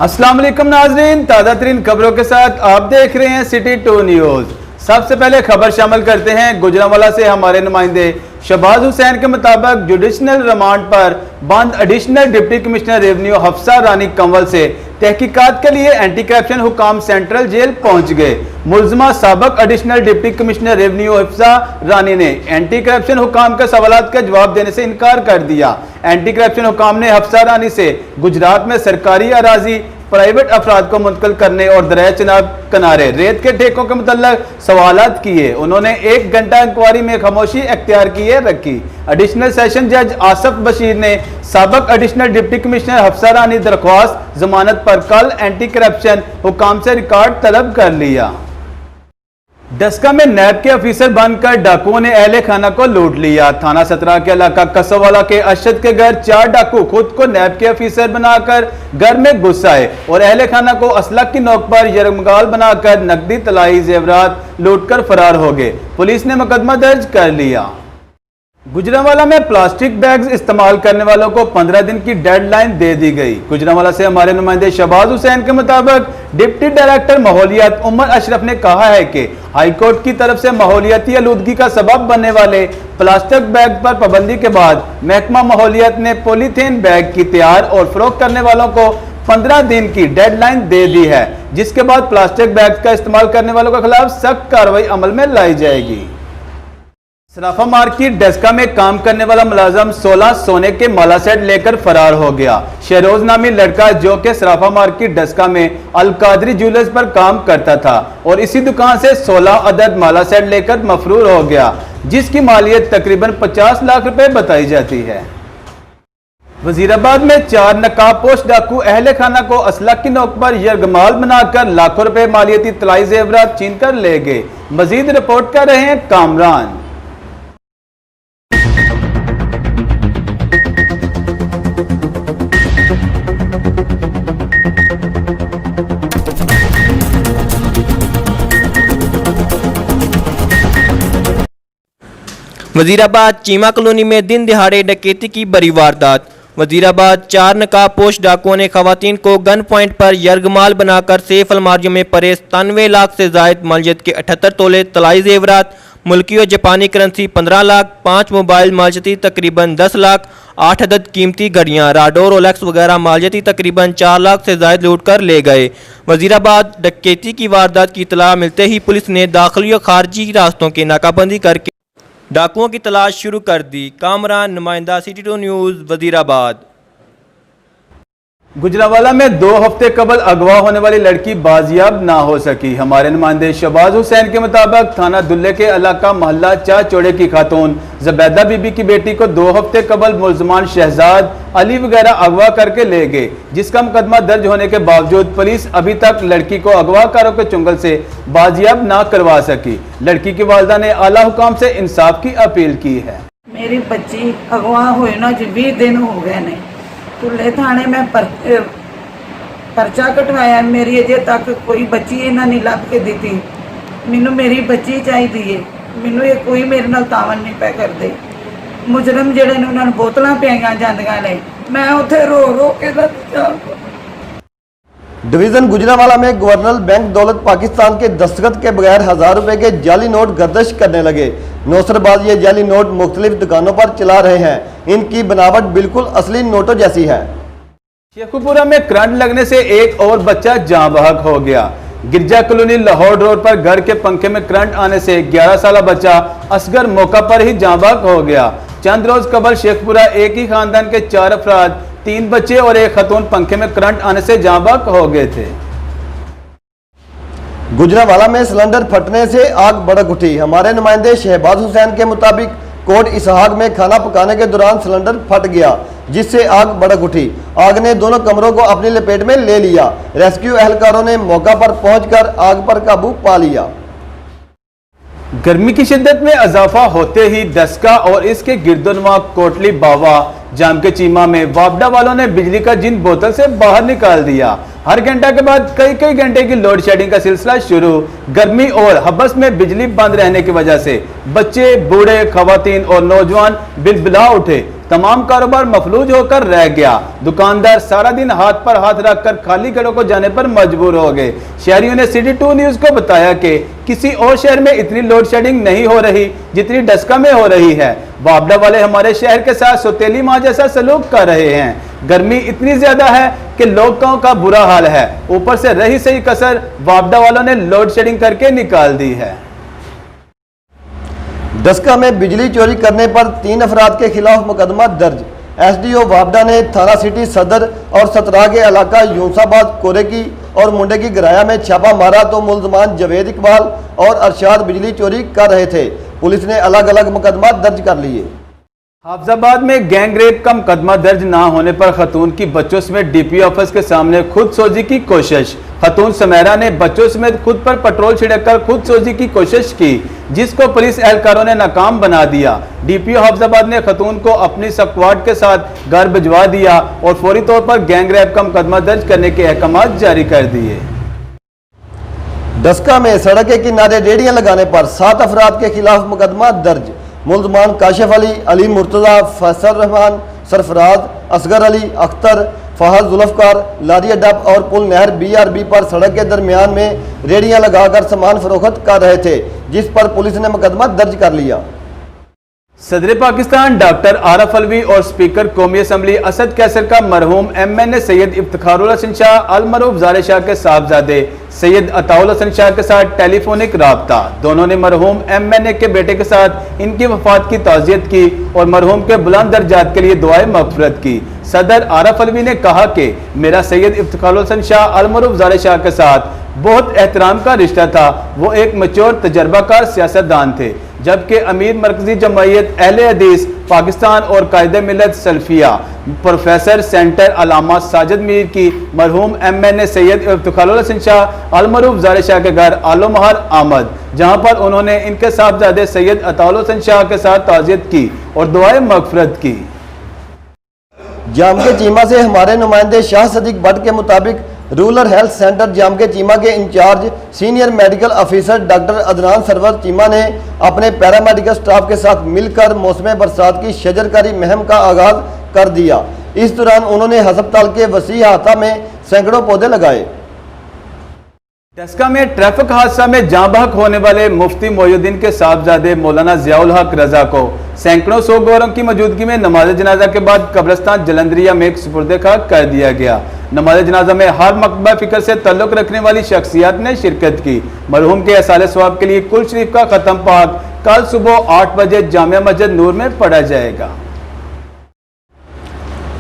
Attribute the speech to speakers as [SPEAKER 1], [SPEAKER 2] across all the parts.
[SPEAKER 1] अस्सलाम वालेकुम नाजरीन, ताज़ा तरीन खबरों के साथ आप देख रहे हैं सिटी 2 न्यूज़। सबसे पहले खबर शामिल करते हैं। गुजरांवाला से हमारे नुमाइंदे शहबाज हुसैन के मुताबिक जुडिशनल रिमांड पर बंद additional deputy commissioner revenue Hafsa Rani Kanwal से तहकीकात के लिए एंटी करप्शन हुकाम सेंट्रल जेल पहुंच गए। मुलजमा साबक additional deputy commissioner revenue Hafsa Rani ने एंटी करप्शन हुकाम के सवालात का जवाब देने से इनकार कर दिया। एंटी करप्शन हुकाम ने हफ्सा रानी से गुजरात में सरकारी अराजी प्राइवेट अफराद को मुंतकिल करने और दरिया चनाब किनारे रेत के ठेकों के मुतल्लक सवालात किए। उन्होंने 1 घंटा इंक्वायरी में खामोशी अख्तियार किए रखी। एडिशनल सेशन जज आसफ बशीर ने साबक एडिशनल डिप्टी कमिश्नर हफ्सा रानी दरख्वास्त जमानत पर कल एंटी करप्शन हुकाम से रिकॉर्ड तलब कर लिया। डस्का में नैब के ऑफिसर बनकर डाकुओं ने अहले खाना को लूट लिया। थाना सतरा के इलाका कसोवाला के अरशद के घर 4 डाकू खुद को नैब के ऑफिसर बनाकर घर में घुस आए और अहले खाना को असला की नोक पर यरमगाल बनाकर नकदी तलाई जेवरात लूटकर फरार हो गए। पुलिस ने मुकदमा दर्ज कर लिया। गुजरांवाला में प्लास्टिक बैग्स इस्तेमाल करने वालों को 15 दिन की डेडलाइन दे दी गई। गुजरांवाला से हमारे नुमाइंदे शहबाज हुसैन के मुताबिक डिप्टी डायरेक्टर माहौलियात उमर अशरफ ने कहा है कि हाईकोर्ट की तरफ से माहौलियाती आलूदगी का सबब बनने वाले प्लास्टिक बैग पर पाबंदी के बाद महकमा माहौलियात ने पॉलीथीन बैग की तैयार और फरोख्त करने वालों को 15 दिन की डेडलाइन दे दी है, जिसके बाद प्लास्टिक बैग का इस्तेमाल करने वालों के खिलाफ सख्त कार्रवाई अमल में लाई जाएगी। सराफा मार्केट डस्का में काम करने वाला मुलाजम 16 सोने के माला सेट लेकर फरार हो गया। शहरोज नामी लड़का जो कि सराफा मार्केट डस्का में अलकादरी ज्वेलर्स पर काम करता था और इसी दुकान से 16 अदद माला सेट लेकर मफरूर हो गया, जिसकी मालियत तकरीबन 50 लाख रुपए बताई जाती है। वजीराबाद में 4 नकाबपोश डाकू अहले खाना को असला की नोक पर यरगमाल बनाकर लाखों रुपए मालियती तलाई जेवरात छीन कर ले गए। मजीद रिपोर्ट कर रहे हैं कामरान।
[SPEAKER 2] वजीराबाद चीमा कॉलोनी में दिन दिहाड़े डकैती की बड़ी वारदात। वजीराबाद 4 नकाबपोश डाकुओं ने खवातीन को गन पॉइंट पर यरगमाल बनाकर सेफ अलमारियों में परे 97 लाख से जायद मालियत के 78 तोले तलाई जेवरात, मुल्की और जापानी करेंसी 15 लाख, 5 मोबाइल मालियती तकरीबन 10 लाख, 8 अदद कीमती घड़ियाँ, राडो, रोलेक्स वगैरह मालियती तकरीबन 4 लाख से जायद लूट कर ले गए। वजीराबाद डकैती की वारदात की इतला मिलते ही पुलिस ने दाखिली और खारजी रास्तों की नाकाबंदी करके डाकुओं की तलाश शुरू कर दी। कामरान, नुमाइंदा सिटी 2 न्यूज़, वजीराबाद।
[SPEAKER 1] गुजरांवाला में 2 हफ्ते कबल अगवा होने वाली लड़की बाजियाब ना हो सकी। हमारे नुमाइंदे शहबाज हुसैन के मुताबिक थाना दुल्ले के इलाका मोहल्ला चा चौड़े की खातून जबैदा बीबी की बेटी को 2 हफ्ते कबल मुलजमान शहजाद अली वगैरह अगवा करके ले गए, जिसका मुकदमा दर्ज होने के बावजूद पुलिस अभी तक लड़की को अगवाकारों के चुंगल से बाजियाब ना करवा सकी। लड़की की वालिदा ने आला हुकाम से इंसाफ की अपील की है।
[SPEAKER 3] मेरी बच्ची अगवा हुए ना 20 दिन हो गए ने। तुल्ले थाने में परचा कटवाया, मेरी अजे तक कोई बच्ची इन्होंने नहीं लभ के दी। मैनू मेरी बच्ची चाहिए, मैनू ये कोई मेरे नाल तावन नहीं पै करते। मुजरम जेडे ने उन्होंने बोतलां पियाईयां जांदियां ने, मैं उत्थे रो रो के
[SPEAKER 4] डिवीजन गुजरांवाला में गवर्नर बैंक दौलत पाकिस्तान के दस्तखत के बगैर 1000 रुपए के जाली नोट गर्दिश करने लगे। नौसरबाज ये जाली नोट मुख्तलिफ दुकानों पर चला रहे हैं। इनकी बनावट बिल्कुल असली नोटों जैसी है।
[SPEAKER 1] शेखुपुरा में करंट लगने से एक और बच्चा जाँ बहक हो गया। गिरजा कॉलोनी लाहौर रोड पर घर के पंखे में करंट आने से 11 साल बच्चा असगर मौका पर ही जाँ बहक हो गया। चंद रोज कबल शेखपुरा एक ही खानदान के 4 अफराद, 3 बच्चे और एक खतून पंखे में करंट आने से जाँ बहक हो गए थे।
[SPEAKER 4] गुजरांवाला में सिलेंडर फटने से आग भड़क उठी। हमारे नुमाइंदे शहबाज हुसैन के मुताबिक कोट इसहाक में खाना पकाने के दौरान सिलेंडर फट गया, जिससे आग भड़क उठी। आग ने दोनों कमरों को अपनी लपेट में ले लिया। रेस्क्यू एहलकारों ने मौका पर पहुंचकर आग पर काबू पा लिया।
[SPEAKER 1] गर्मी की शिद्दत में इजाफा होते ही डस्का और इसके गिरदोनवा कोटली बावा जाम के चीमा में वापडा वालों ने बिजली का जिन बोतल से बाहर निकाल दिया। हर घंटा के बाद कई घंटे की लोड शेडिंग का सिलसिला शुरू। गर्मी और हबस में बिजली बंद रहने की वजह से बच्चे, बूढ़े, खवातीन और नौजवान बिलबिला उठे। तमाम कारोबार मफलूज होकर रह गया। दुकानदार सारा दिन हाथ पर हाथ रखकर खाली घरों को जाने पर मजबूर हो गए। शहरियों ने सिटी 2 न्यूज को बताया कि किसी और शहर में इतनी लोड शेडिंग नहीं हो रही जितनी डस्का में हो रही है। वापडा वाले हमारे शहर के साथ सौतेली माँ जैसा सलूक कर रहे हैं। गर्मी इतनी ज्यादा है कि लोगों का बुरा हाल है, ऊपर से रही सही कसर वापडा वालों ने लोड शेडिंग करके निकाल दी है।
[SPEAKER 4] डस्का में बिजली चोरी करने पर 3 अफराद के खिलाफ मुकदमा दर्ज। एसडीओ वापडा ने थाना सिटी सदर और सतरा के इलाका यूंसाबाद कोरेकी और मुंडे की गराया में छापा मारा तो मुलजमान जवेद इकबाल और अरशाद बिजली चोरी कर रहे थे। पुलिस ने अलग अलग मुकदमा दर्ज कर लिए।
[SPEAKER 1] हाफजाबाद में गैंग रेप का मुकदमा दर्ज ना होने पर खतून की बच्चों समेत डीपी ऑफिस के सामने खुदसोजी की कोशिश। खतून समेरा ने बच्चों समेत खुद पर पेट्रोल छिड़ककर खुदसोजी की कोशिश की, जिसको पुलिस एहलकारों ने नाकाम बना दिया। डीपीओ हाफजाबाद ने खतून को अपनी स्क्वाड के साथ घर भिजवा दिया और फौरी तौर पर गैंग रेप का मुकदमा दर्ज करने के अहकाम जारी कर दिए।
[SPEAKER 4] डस्का में सड़क के किनारे रेडियां लगाने पर 7 अफराद के खिलाफ मुकदमा दर्ज। मुलजमान काशिफ अली, अली मुर्तजा, फैसल रहमान, सरफराज, असगर अली, अख्तर, फहद जुल्फकार, लारी अड्डा और पुल नहर BRB पर सड़क के दरमियान में रेडियां लगाकर सामान फरोख्त कर रहे थे, जिस पर पुलिस ने मुकदमा दर्ज कर लिया।
[SPEAKER 1] सदर पाकिस्तान डॉक्टर आरफ अलवी और स्पीकर कौमी असम्बली असद कैसर का मरहूम MNA सैयद इफ्तिखारुल हसन शाह अलमरूफ ज़ारे शाह के साहबजादे सैयद अताउल हसन शाह के साथ टेलीफोनिक राब्ता। दोनों ने मरहूम MNA के बेटे के साथ इनकी वफात की ताज़ियत की और मरहूम के बुलंद दर्जात के लिए दुआए मग़फ़िरत की। सदर आरफ अलवी ने कहा कि मेरा सैयद इफ्तिखारुल हसन शाह अलमरूफ ज़ारे शाह के साथ बहुत एहतराम का रिश्ता था। वो एक मैच्योर तजर्बाकार सियासतदान थे, जबकि अमीर मरकजी जमायत अहले हदीस पाकिस्तान और कायदे मिलत सल्फिया प्रोफेसर सेंटर अलामा साजिद मीर की मरहूम MNA सैयद इफ्तिखारुल हसन शाह अलमरूफ ज़ारे शाह के घर आलोमहर आमद, जहां पर उन्होंने इनके साहबजादे सैयद अताउल हसन शाह के साथ ताज़ियत की और दुआए मग़फ़िरत की।
[SPEAKER 4] जाम के चीमा से हमारे नुमाइंदे शाह सदीक भट्ट के मुताबिक रूरल हेल्थ सेंटर जाम के चीमा के in charge senior medical officer doctor Adnan Sarwar Cheema ने अपने पैरामेडिकल स्टाफ के साथ मिलकर मौसम बरसात की शजरकारी मुहिम का आगाज कर दिया। इस दौरान उन्होंने हस्पताल के वसी अहाता में सैकड़ों पौधे लगाए।
[SPEAKER 1] डस्का में ट्रैफिक हादसा में जाँ बहक होने वाले मुफ्ती मोयुद्दीन के साहबजादे मौलाना ज़ियाउल हक रजा को सैकड़ों सोगवारों की मौजूदगी में नमाज जनाजा के बाद कब्रिस्तान जलंधरिया में सुपुर्द खाक कर दिया गया। नमाज जनाजा में हर मकबा फिक्र से ताल्लुक रखने वाली शख्सियत ने शिरकत की। मरहूम के असाले सवाब के लिए कुल शरीफ का खत्म पाक कल सुबह 8 बजे जामिया मस्जिद नूर में पढ़ा जाएगा।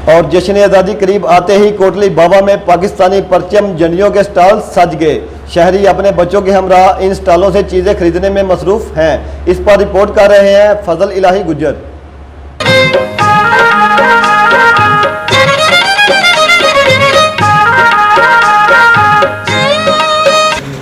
[SPEAKER 4] और जश्न आज़ादी करीब आते ही कोटली बाबा में पाकिस्तानी परचम झंडियों के स्टॉल सज गए। शहरी अपने बच्चों के हमरा इन स्टॉलों से चीजें खरीदने में मसरूफ हैं। इस पर रिपोर्ट कर रहे हैं फजल इलाही गुज्जर।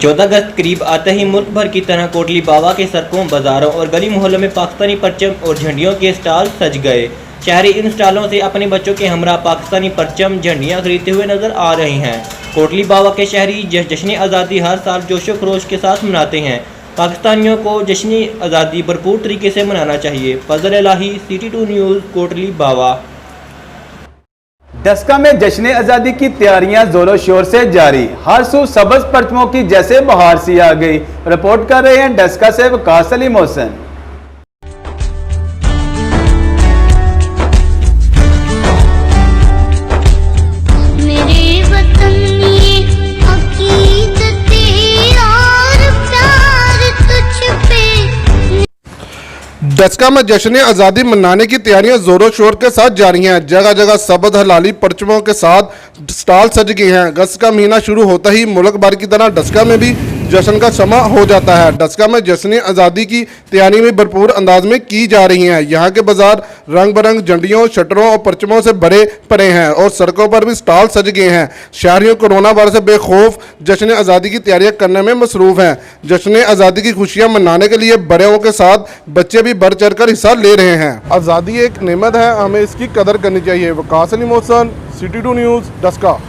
[SPEAKER 2] 14 अगस्त करीब आते ही मुल्क भर की तरह कोटली बाबा के सड़कों, बाजारों और गली मोहल्लों में पाकिस्तानी परचम और झंडियों के स्टॉल सज गए। शहरी इन स्टॉलों से अपने बच्चों के हमरा पाकिस्तानी परचम झंडियाँ खरीदते हुए नजर आ रहे हैं। कोटली बाबा के शहरी जश्न आज़ादी हर साल जोशो खरोश के साथ मनाते हैं। पाकिस्तानियों को जश्न आज़ादी भरपूर तरीके से मनाना चाहिए। फजल इलाही, सिटी 2 न्यूज़, कोटली बाबा।
[SPEAKER 1] डस्का में जश्न आज़ादी की तैयारियां जोरों शोर से जारी। हर सू सबज परचमों की जैसे बहार सी आ गई। रिपोर्ट कर रहे हैं डस्का से वकास अली मोहसन।
[SPEAKER 5] डस्का में जश्न आज़ादी मनाने की तैयारियां जोरों शोर के साथ जारी हैं। जगह जगह सबद हलाली परचमों के साथ स्टॉल सज गए हैं। अगस्त का महीना शुरू होता ही मुल्क भर की तरह डस्का में भी जश्न का समा हो जाता है। डस्का में जश्न आज़ादी की तैयारी में भरपूर अंदाज में की जा रही हैं। यहाँ के बाजार रंग बिरंग झंडियों, शटरों और परचमों से भरे पड़े हैं और सड़कों पर भी स्टॉल सज गए हैं। शहरियों कोरोना वायरस से बेखौफ जश्न आज़ादी की तैयारियां करने में मसरूफ हैं। जश्न आज़ादी की खुशियां मनाने के लिए बड़ों के साथ बच्चे भी बढ़ चढ़ कर हिस्सा ले रहे हैं। आज़ादी एक नेमत है, हमें इसकी कदर करनी चाहिए। Waqas Ali Mohsin, city 2 news, Daska.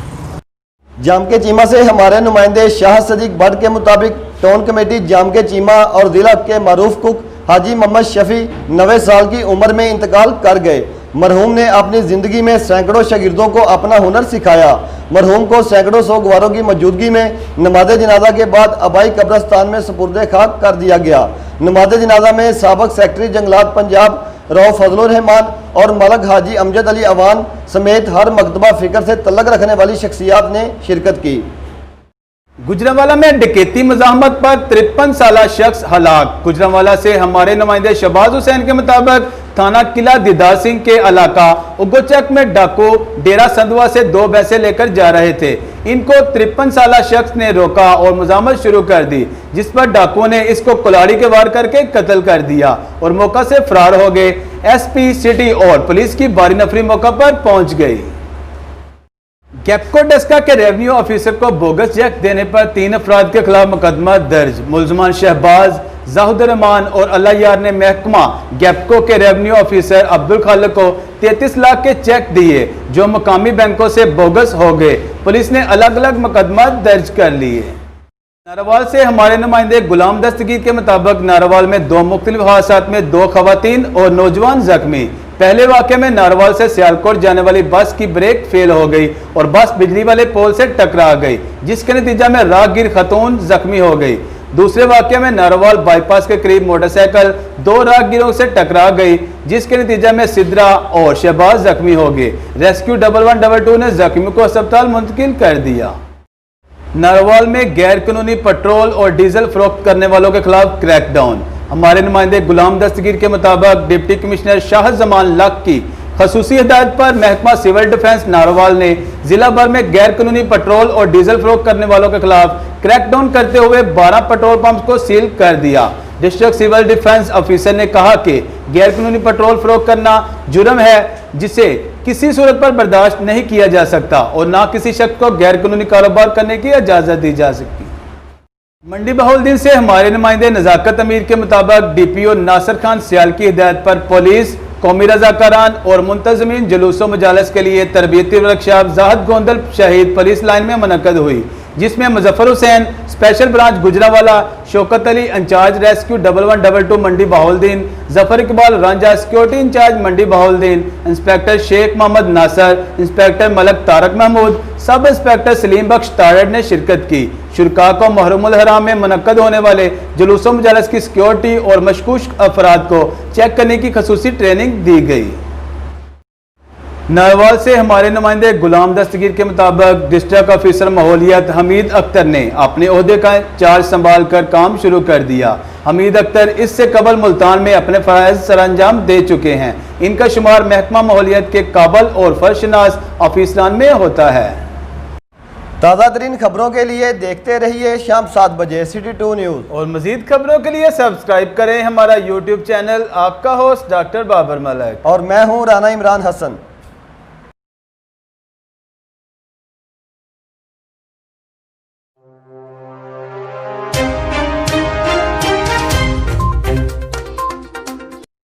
[SPEAKER 4] जाम के चीमा से हमारे नुमाइंदे शाह सदीक भट्ट के मुताबिक टाउन कमेटी जाम के चीमा और जिला के मारूफ कुक हाजी मोहम्मद शफी 90 साल की उम्र में इंतकाल कर गए। मरहूम ने अपनी जिंदगी में सैकड़ों शागिर्दों को अपना हुनर सिखाया। मरहूम को सैकड़ों सोगवारों की मौजूदगी में नमाज जनाजा के बाद आबाई कब्रस्तान में सुपुर्द खाक कर दिया गया। नमाज जनाजा में साबिक सेक्रेटरी जंगलात पंजाब राव फजलुर रहमान और मलक हाजी अमजद अली अवान समेत हर मकतबा फिक्र से तल्लक रखने वाली शख्सियात ने शिरकत की।
[SPEAKER 1] गुजरांवाला में डकैती मज़ाहमत पर 53 साला शख्स हलाक। गुजरांवाला से हमारे नुमाइंदे शहबाज हुसैन के मुताबिक थाना किला दीदार सिंह के इलाका उगोचक में डाकू डेरा संधवा से 2 भैंसे लेकर जा रहे थे। इनको 53 साला शख्स ने रोका और मुजामत शुरू कर दी, जिस पर डाकुओं ने इसको कुल्हाड़ी के वार करके कत्ल कर दिया और मौका से फरार हो गए। एसपी सिटी और पुलिस की भारी नफरी मौका पर पहुंच गई। गैपको डस्का के रेवेन्यू ऑफिसर को बोगस चेक देने पर 3 अफराद के खिलाफ मुकदमा दर्ज। मुलजमान शहबाज, जाहुद रहमान और अल्लाह यार ने महकमा गैपको के रेवेन्यू ऑफिसर अब्दुल खालिक को 33 लाख के चेक दिए, जो मुकामी बैंकों से बोगस हो गए। पुलिस ने अलग अलग मुकदमा दर्ज कर लिए। नारोवाल से हमारे नुमाइंदे गुलाम दस्तगीर के मुताबिक नारोवाल में 2 मुख्तलिफ हादसात में 2 खवातीन और नौजवान जख्मी। पहले वाक़े में नारोवाल से सियालकोट जाने वाली बस की ब्रेक फेल हो गई और बस बिजली वाले पोल से टकरा गई, जिसके नतीजा में राहगीर खतून जख्मी हो गई। दूसरे वाक़े में नारोवाल बाईपास के करीब मोटरसाइकिल 2 राहगीरों से टकरा गई, जिसके नतीजा में सिद्रा और शहबाज जख्मी हो गए। रेस्क्यू 1112 ने जख्मी को अस्पताल मुंतकिल कर दिया। नारोवाल में गैर कानूनी पेट्रोल और डीजल फरोख्त करने वालों के खिलाफ क्रैकडाउन। हमारे नुमाइंदे गुलाम दस्तगीर के मुताबिक deputy commissioner Shah Zaman luck की खसूसी हिदायत पर महकमा सिविल डिफेंस नारोवाल ने जिला भर में गैर कानूनी पेट्रोल और डीजल फरोख्त करने वालों के खिलाफ क्रैकडाउन करते हुए 12 पेट्रोल पंप को सील कर दिया। डिस्ट्रिक्ट सिविल डिफेंस ऑफिसर ने कहा कि गैर कानूनी पेट्रोल फरोख्त करना जुर्म है, जिसे किसी सूरत पर बर्दाश्त नहीं किया जा सकता और न किसी शख्स को गैर कानूनी कारोबार करने की इजाजत दी जा सकती। मंडी बहाउद्दीन से हमारे नुमाइंदे नजाकत अमीर के मुताबिक डीपीओ नासिर खान सियाल की हिदायत पर पुलिस, कौमी रजाकारान और मुंतजमीन जुलूसों मजालस के लिए तरबियती वर्कशॉप जाहद गोंदल शहीद पुलिस लाइन में मुनक्कद हुई, जिसमें Muzaffar Hussain special branch Gujranwala, Shaukat Ali incharge rescue 1112 Mandi Bahauddin, Zafar Iqbal Ranjha security incharge Mandi Bahauddin, inspector Sheikh Mohammad Nasir, inspector Malik Tariq Mahmood, sub inspector Salim बख्श तारड़ ने शिरकत की। शुरका को मुहर्रमुल हराम में मुनक्कद होने वाले जुलूसों मजालस की सिक्योरिटी और मशकूक अफराद को चेक करने की खसूसी ट्रेनिंग दी गई। नारोवाल से हमारे नुमाइंदे गुलाम दस्तगीर के मुताबिक डिस्ट्रिक्ट ऑफिसर माहौलियात हमीद अख्तर ने अपने ओहदे का चार्ज संभाल कर काम शुरू कर दिया। हमीद अख्तर इससे कबल मुल्तान में अपने फ़राइज़ सरअंजाम दे चुके हैं। इनका शुमार महकमा माहौलियात के काबल और फर्शनास ऑफिसरान में होता है।
[SPEAKER 4] ताज़ा तरीन खबरों के लिए देखते रहिए शाम 7 बजे सिटी 2 न्यूज़
[SPEAKER 1] और मजीद खबरों के लिए सब्सक्राइब करें हमारा यूट्यूब चैनल। आपका होस्ट डॉक्टर बाबर मलिक
[SPEAKER 4] और मैं हूँ राना इमरान हसन।